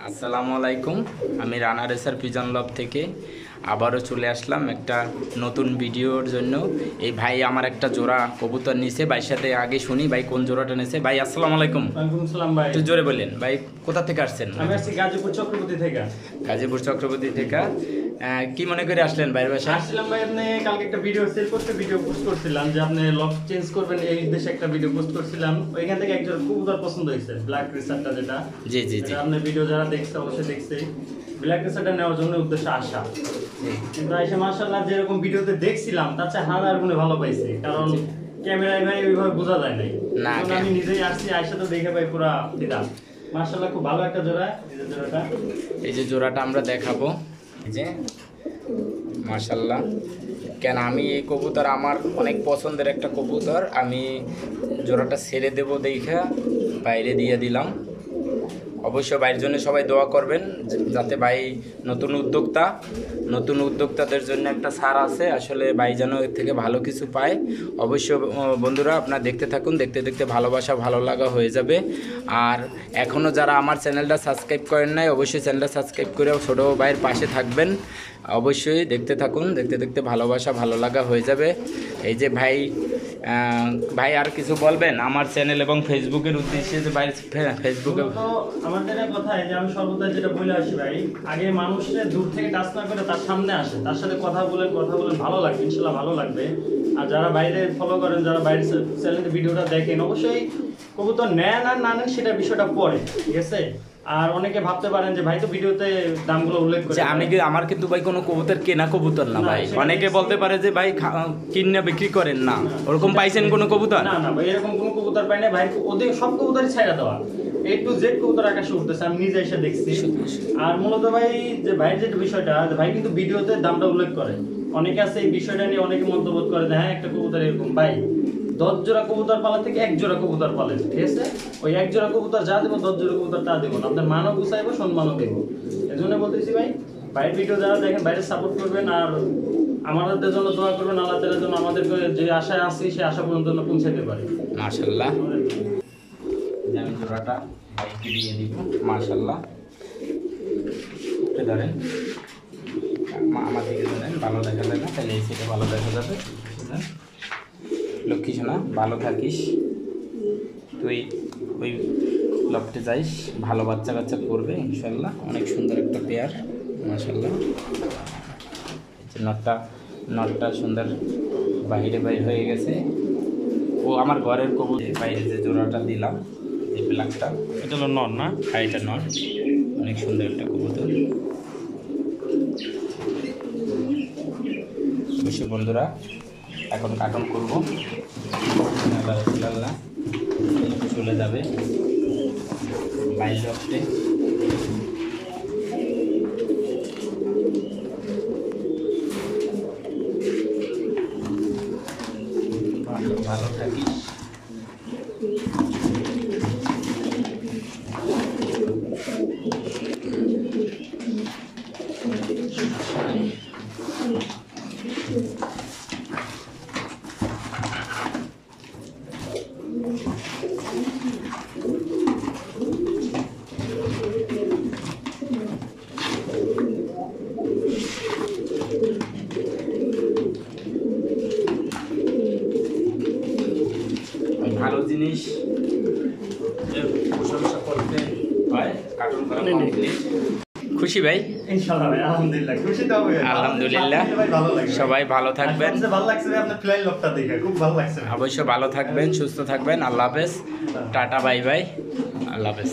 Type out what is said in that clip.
আসসালামু আলাইকুম। আমি রানা রেসার পিজন লব থেকে আবারও চলে আসলাম একটা নতুন ভিডিওর জন্য। এই ভাই আমার একটা জোড়া কবুতর নিছে, ভাইয়ের সাথে আগে শুনি ভাই কোন জোড়াটা নিছে। ভাই আসসালামু আলাইকুম। ওয়ালাইকুম আসসালাম ভাই। একটু জোরে বললেন ভাই, কোথা থেকে আসছেন? আমি আসছি গাজীপুর চক্রবর্তী থেকে। গাজীপুর চক্রবর্তী থেকে। কি মনে করে আসলেন ভাইয়ের বাসায়? আসছিলাম ভাই, আপনি কালকে একটা ভিডিও সেল করতে ভিডিও পোস্ট করছিলাম যে আপনি লক চেঞ্জ করবেন, এই উদ্দেশ্যে একটা ভিডিও পোস্ট করছিলাম। ওইখান থেকে একজন কবুতর পছন্দ হয়েছে, ব্ল্যাক রেসারটা, যেটা জি জি জি, আপনার ভিডিও যারা দেখছে অবশ্যই দেখছে। ব্ল্যাক রেসারটা নেওয়ার জন্য উদ্দেশ্যে আসা, কিন্তু আইসা মাশাআল্লাহ যেরকম ভিডিওতে দেখছিলাম তার চেয়ে হাজার গুণে ভালো পাইছি। কারণ ক্যামেরায় ভাই ওইভাবে বোঝা যায় নাই, না আমি নিজেই আসছি, আইসা তো দেখে ভাই পুরা ফিদা। মাশাআল্লাহ খুব ভালো একটা জোড়া। এই যে জোড়াটা, এই যে জোড়াটা আমরা দেখাবো। এই যে মাশাআল্লাহ, কেন আমি এই কবুতর আমার অনেক পছন্দের একটা কবুতর, আমি জোড়াটা ছেড়ে দেবো দেখা বাইরে দিয়ে দিলাম। অবশ্যই ভাইয়ের জন্য সবাই দোয়া করবেন, যাতে ভাই নতুন উদ্যোক্তাদের জন্য একটা ছাড় আছে, আসলে ভাই যেন এর থেকে ভালো কিছু পায়। অবশ্যই বন্ধুরা আপনারা দেখতে থাকুন, দেখতে দেখতে ভালোবাসা ভালো লাগা হয়ে যাবে। আর এখনও যারা আমার চ্যানেলটা সাবস্ক্রাইব করেন নাই, অবশ্যই চ্যানেলটা সাবস্ক্রাইব করে ছোটো ভাইয়ের পাশে থাকবেন। অবশ্যই দেখতে থাকুন, দেখতে দেখতে ভালোবাসা ভালো লাগা হয়ে যাবে। এই যে ভাই আর কিছু বলবেন আমার চ্যানেল এবং ফেসবুকের উদ্দেশ্যে? যে ভাই ফেসবুকে আমাদের কথা যে আমি সর্বদা যেটা বলে আসি ভাই, আগে মানুষের দূর থেকে টাচ না করে তার সামনে আসে, তার সাথে কথা বলে ভালো লাগবে, ইনশাল্লাহ ভালো লাগবে। আর যারা বাইরে ফলো করেন, যারা বাইরে চ্যানেলের ভিডিওটা দেখেন, অবশ্যই কবুতর নেন আর না নেন সেটা বিষয়টা পরে, ঠিক আছে। আর অনেকে ভাবতে পারেন যে ভাই তো ভিডিওতে দামগুলো উল্লেখ করে, আমার কিন্তু ভাই কোনো কবুতর কেনা কবুতর না ভাই। অনেকে বলতে পারে যে ভাই কিনে বিক্রি করেন না, ওরকম পাইছেন কোনো কবুতর? না ভাই, এরকম কোনো কবুতর পাই না ভাই। ওদের সব কবুতরই ছাইড়া দেওয়া, A to Z কবুতর আকাশে উঠতেছে, আমি নিজে এসে দেখছি। আর মূলত ভাই যে ভাইয়ের যে বিষয়টা, ভাই কিন্তু ভিডিওতে দামটা উল্লেখ করে। অনেকে আছে এই বিষয়টা নিয়ে অনেকে মন্তব্য করে যে হ্যাঁ একটা কবুতর এরকম। ভাই 10 জোড়া কবুতর পালা থেকে 1 জোড়া কবুতর পালেন, ঠিক আছে। ওই 1 জোড়া কবুতর যা দেবো, 10 জোড়া কবুতর তা দেবো না, আপনার মানও গুছাইবো, সম্মানও দেবো। এই জন্য বলতেছি ভাই, বাইরের ভিডিও যারা দেখেন বাইরে সাপোর্ট করবেন, আর আমাদের জন্য দোয়া করবেন, আল্লাহ তাআলার জন্য আমাদেরকে যে আশায় আছি সেই আশা পর্যন্ত পৌঁছাতে পারি। মাশাআল্লাহ, আমি জোড়াটা ভাইকে দিয়ে দিব। মাশাআল্লাহ, ধরেন আমার দিকে ধরেন, ভালো দেখা যায় না, তাহলে এই সাইডে ভালো দেখা যাবে। লক্ষ্মী সোনা, ভালো থাকিস, তুই ওই লকটে যাইস, ভালো বাচ্চা কাচ্চা করবে ইনশাল্লাহ। অনেক সুন্দর একটা পেয়ার, মাশাআল্লাহ। নটটা সুন্দর বাইরে হয়ে গেছে। ও আমার ঘরের কবুতর, বাইরে যে জোড়াটা দিলাম, এই ব্ল্যাকটা, এটা হলো নর না? হ্যাঁ, এটা নর। অনেক সুন্দর একটা কবুতর। অবশ্যই বন্ধুরা এখন কাটন করবো, চলে যাবে বাইরে লফটে। ভালো থাকিস। ভালো জিনিস প্রশংসা করতে হয়, কার্টুন করা কমপ্লিট। খুশি ভাই? ইনশাআল্লাহ ভাই, আলহামদুলিল্লাহ, খুশি তো হবে। আলহামদুলিল্লাহ, সবাই ভালো থাকবেন। ভালো লাগছে ভাই, আপনার ফ্লাই লকটা দেখে খুব ভালো লাগছে। অবশ্যই ভালো থাকবেন, সুস্থ থাকবেন। আল্লাহ হাফেজ, টাটা, বাই বাই, আল্লাহ হাফেজ।